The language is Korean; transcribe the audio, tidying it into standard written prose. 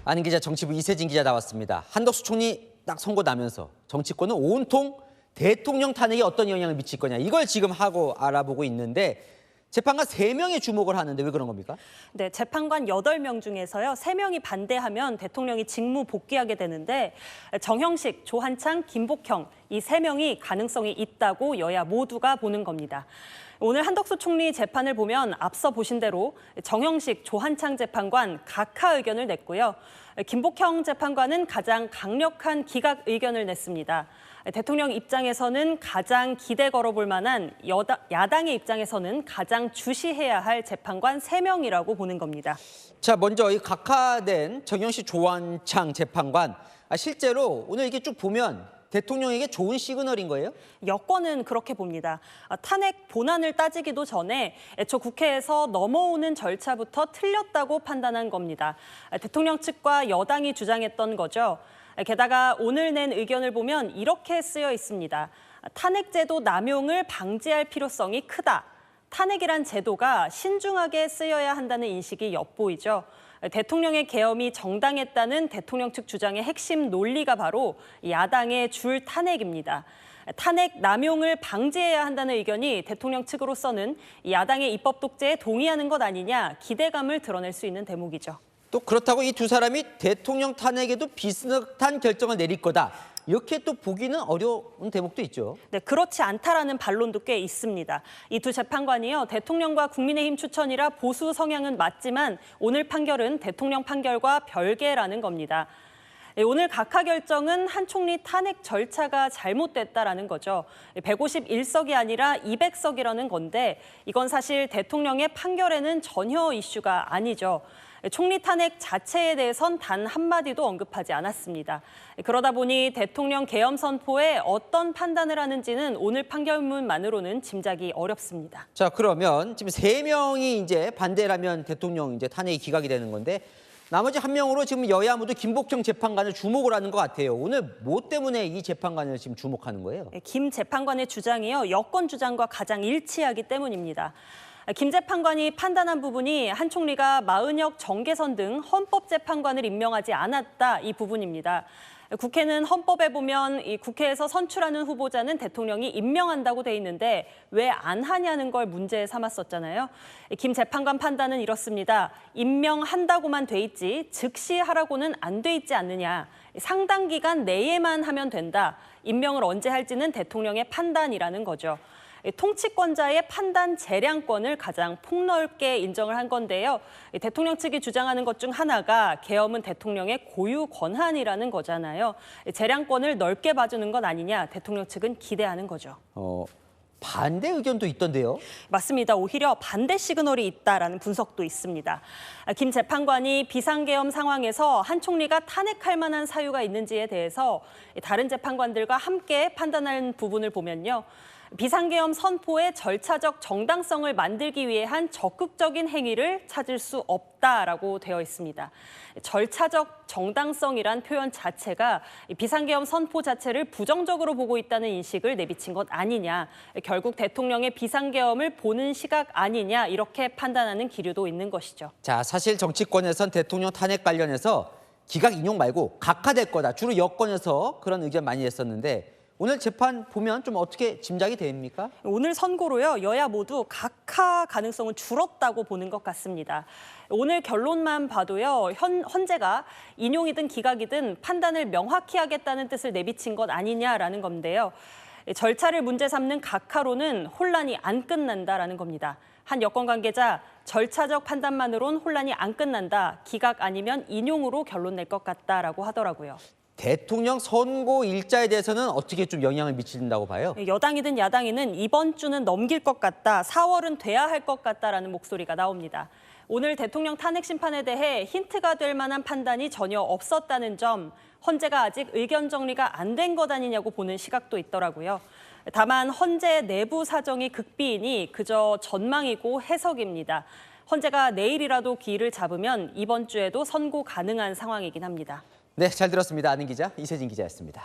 아는 기자 정치부 이세진 기자 나왔습니다. 한덕수 총리 딱 선고 나면서 정치권은 온통 대통령 탄핵에 어떤 영향을 미칠 거냐 이걸 지금 하고 알아보고 있는데 재판관 3명이 주목을 하는데 왜 그런 겁니까? 네, 재판관 8명 중에서요. 3명이 반대하면 대통령이 직무 복귀하게 되는데 정형식, 조한창, 김복형 이 3명이 가능성이 있다고 여야 모두가 보는 겁니다. 오늘 한덕수 총리 재판을 보면 앞서 보신 대로 정형식, 조한창 재판관 각하 의견을 냈고요. 김복형 재판관은 가장 강력한 기각 의견을 냈습니다. 대통령 입장에서는 가장 기대 걸어볼 만한 야당의 입장에서는 가장 주시해야 할 재판관 3명이라고 보는 겁니다. 자, 먼저 이 각하된 정형식 조한창 재판관 실제로 오늘 이게 쭉 보면 대통령에게 좋은 시그널인 거예요? 여권은 그렇게 봅니다. 탄핵 본안을 따지기도 전에 애초 국회에서 넘어오는 절차부터 틀렸다고 판단한 겁니다. 대통령 측과 여당이 주장했던 거죠. 게다가 오늘 낸 의견을 보면 이렇게 쓰여 있습니다. 탄핵제도 남용을 방지할 필요성이 크다. 탄핵이란 제도가 신중하게 쓰여야 한다는 인식이 엿보이죠. 대통령의 계엄이 정당했다는 대통령 측 주장의 핵심 논리가 바로 야당의 줄 탄핵입니다. 탄핵 남용을 방지해야 한다는 의견이 대통령 측으로서는 야당의 입법 독재에 동의하는 것 아니냐 기대감을 드러낼 수 있는 대목이죠. 또 그렇다고 이 두 사람이 대통령 탄핵에도 비슷한 결정을 내릴 거다. 이렇게 또 보기는 어려운 대목도 있죠. 네, 그렇지 않다라는 반론도 꽤 있습니다. 이 두 재판관이요, 대통령과 국민의힘 추천이라 보수 성향은 맞지만 오늘 판결은 대통령 판결과 별개라는 겁니다. 오늘 각하 결정은 한 총리 탄핵 절차가 잘못됐다라는 거죠. 151석이 아니라 200석이라는 건데 이건 사실 대통령의 판결에는 전혀 이슈가 아니죠. 총리 탄핵 자체에 대해선 단 한마디도 언급하지 않았습니다. 그러다 보니 대통령 계엄 선포에 어떤 판단을 하는지는 오늘 판결문만으로는 짐작이 어렵습니다. 자, 그러면 지금 3명이 이제 반대라면 대통령 이제 탄핵이 기각이 되는 건데 나머지 1명으로 지금 여야 모두 김복형 재판관을 주목을 하는 것 같아요. 오늘 뭐 때문에 이 재판관을 지금 주목하는 거예요? 김 재판관의 주장이요, 여권 주장과 가장 일치하기 때문입니다. 김 재판관이 판단한 부분이 한 총리가 마은혁, 정계선 등 헌법재판관을 임명하지 않았다 이 부분입니다. 국회는 헌법에 보면 이 국회에서 선출하는 후보자는 대통령이 임명한다고 돼 있는데 왜 안 하냐는 걸 문제 삼았었잖아요. 김 재판관 판단은 이렇습니다. 임명한다고만 돼 있지 즉시 하라고는 안 돼 있지 않느냐. 상당 기간 내에만 하면 된다. 임명을 언제 할지는 대통령의 판단이라는 거죠. 통치권자의 판단 재량권을 가장 폭넓게 인정을 한 건데요. 대통령 측이 주장하는 것 중 하나가 계엄은 대통령의 고유 권한이라는 거잖아요. 재량권을 넓게 봐주는 것 아니냐 대통령 측은 기대하는 거죠. 반대 의견도 있던데요? 맞습니다. 오히려 반대 시그널이 있다라는 분석도 있습니다. 김 재판관이 비상계엄 상황에서 한 총리가 탄핵할 만한 사유가 있는지에 대해서 다른 재판관들과 함께 판단하는 부분을 보면요. 비상계엄 선포의 절차적 정당성을 만들기 위해 한 적극적인 행위를 찾을 수 없다라고 되어 있습니다. 절차적 정당성이란 표현 자체가 비상계엄 선포 자체를 부정적으로 보고 있다는 인식을 내비친 것 아니냐. 결국 대통령의 비상계엄을 보는 시각 아니냐 이렇게 판단하는 기류도 있는 것이죠. 자, 사실 정치권에선 대통령 탄핵 관련해서 기각 인용 말고 각하될 거다. 주로 여권에서 그런 의견 많이 했었는데 오늘 재판 보면 좀 어떻게 짐작이 됩니까? 오늘 선고로요, 여야 모두 각하 가능성은 줄었다고 보는 것 같습니다. 오늘 결론만 봐도요, 헌재가 인용이든 기각이든 판단을 명확히 하겠다는 뜻을 내비친 것 아니냐라는 건데요. 절차를 문제 삼는 각하로는 혼란이 안 끝난다라는 겁니다. 한 여권 관계자, 절차적 판단만으론 혼란이 안 끝난다. 기각 아니면 인용으로 결론 낼 것 같다라고 하더라고요. 대통령 선고 일자에 대해서는 어떻게 좀 영향을 미친다고 봐요? 여당이든 야당이든 이번 주는 넘길 것 같다, 4월은 돼야 할 것 같다라는 목소리가 나옵니다. 오늘 대통령 탄핵 심판에 대해 힌트가 될 만한 판단이 전혀 없었다는 점, 헌재가 아직 의견 정리가 안 된 것 아니냐고 보는 시각도 있더라고요. 다만 헌재 내부 사정이 극비이니 그저 전망이고 해석입니다. 헌재가 내일이라도 기일을 잡으면 이번 주에도 선고 가능한 상황이긴 합니다. 네, 잘 들었습니다. 아는 기자 이세진 기자였습니다.